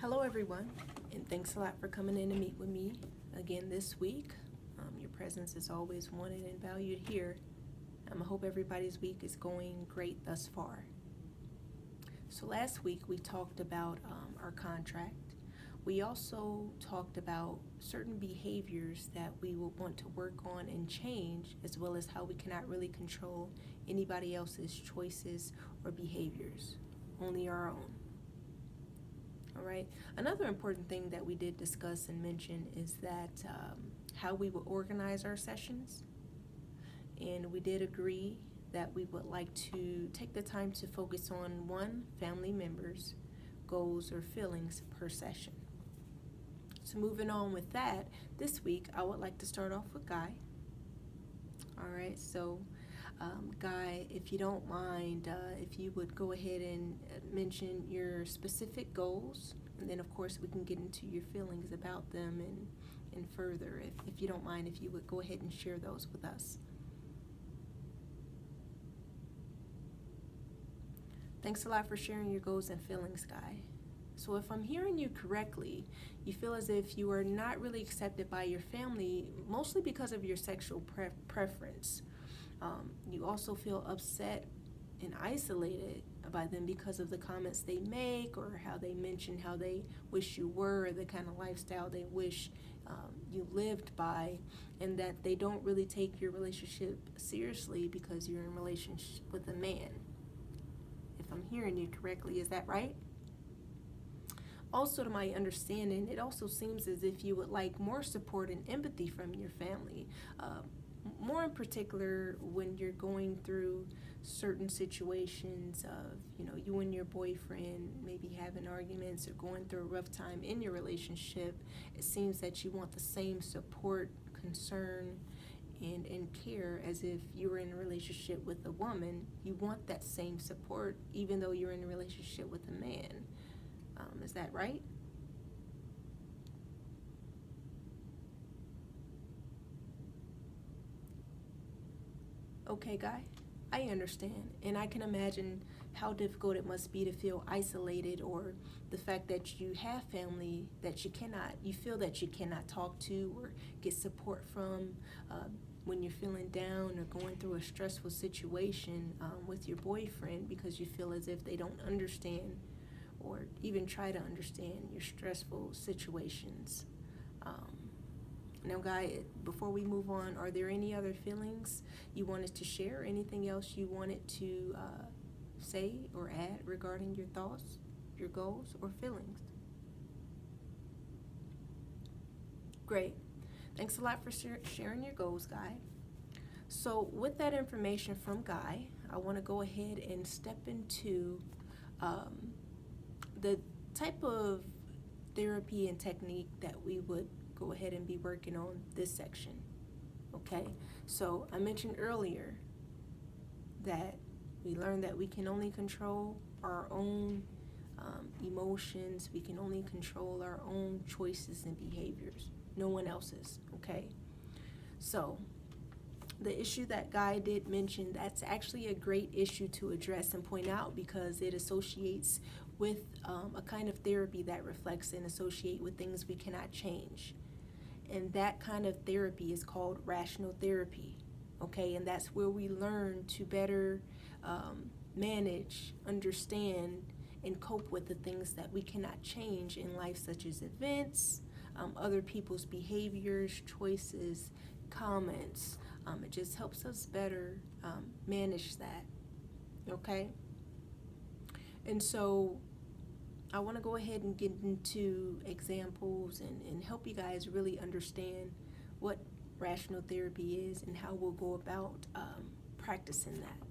Hello everyone, and thanks a lot for coming in to meet with me again this week. Your presence is always wanted and valued here. I hope everybody's week is going great thus far. So last week we talked about our contract. We also talked about certain behaviors that we will want to work on and change, as well as how we cannot really control anybody else's choices or behaviors, only our own. All right. Another important thing that we did discuss and mention is that how we will organize our sessions. And we did agree that we would like to take the time to focus on one family member's goals or feelings per session. So moving on with that, this week I would like to start off with Guy. All right, so Guy, if you don't mind, if you would go ahead and mention your specific goals, and then of course we can get into your feelings about them and further, if you don't mind, if you would go ahead and share those with us. Thanks a lot for sharing your goals and feelings, Guy. So if I'm hearing you correctly, you feel as if you are not really accepted by your family, mostly because of your sexual preference. You also feel upset and isolated by them because of the comments they make, or how they mention how they wish you were, or the kind of lifestyle they wish you lived by, and that they don't really take your relationship seriously because you're in a relationship with a man. If I'm hearing you correctly, is that right? Also, to my understanding, it also seems as if you would like more support and empathy from your family. More in particular when you're going through certain situations of, you and your boyfriend maybe having arguments or going through a rough time in your relationship. It seems that you want the same support, concern, and care as if you were in a relationship with a woman. You want that same support even though you're in a relationship with a man. Is that right? Okay, Guy, I understand, and I can imagine how difficult it must be to feel isolated, or the fact that you have family that you feel that you cannot talk to or get support from when you're feeling down or going through a stressful situation with your boyfriend, because you feel as if they don't understand or even try to understand your stressful situations. Now, Guy, before we move on, are there any other feelings you wanted to share? Anything else you wanted to say or add regarding your thoughts, your goals, or feelings? Great. Thanks a lot for sharing your goals, Guy. So with that information from Guy, I want to go ahead and step into the type of therapy and technique that we would go ahead and be working on this section. Okay, so I mentioned earlier that we learned that we can only control our own emotions. We can only control our own choices and behaviors, no one else's. Okay, so the issue that Guy did mention, that's actually a great issue to address and point out, because it associates with a kind of therapy that reflects and associate with things we cannot change. And that kind of therapy is called rational therapy. Okay, and that's where we learn to better manage, understand, and cope with the things that we cannot change in life, such as events, other people's behaviors, choices, comments. It just helps us better manage that. Okay? And so I want to go ahead and get into examples and help you guys really understand what rational therapy is and how we'll go about practicing that.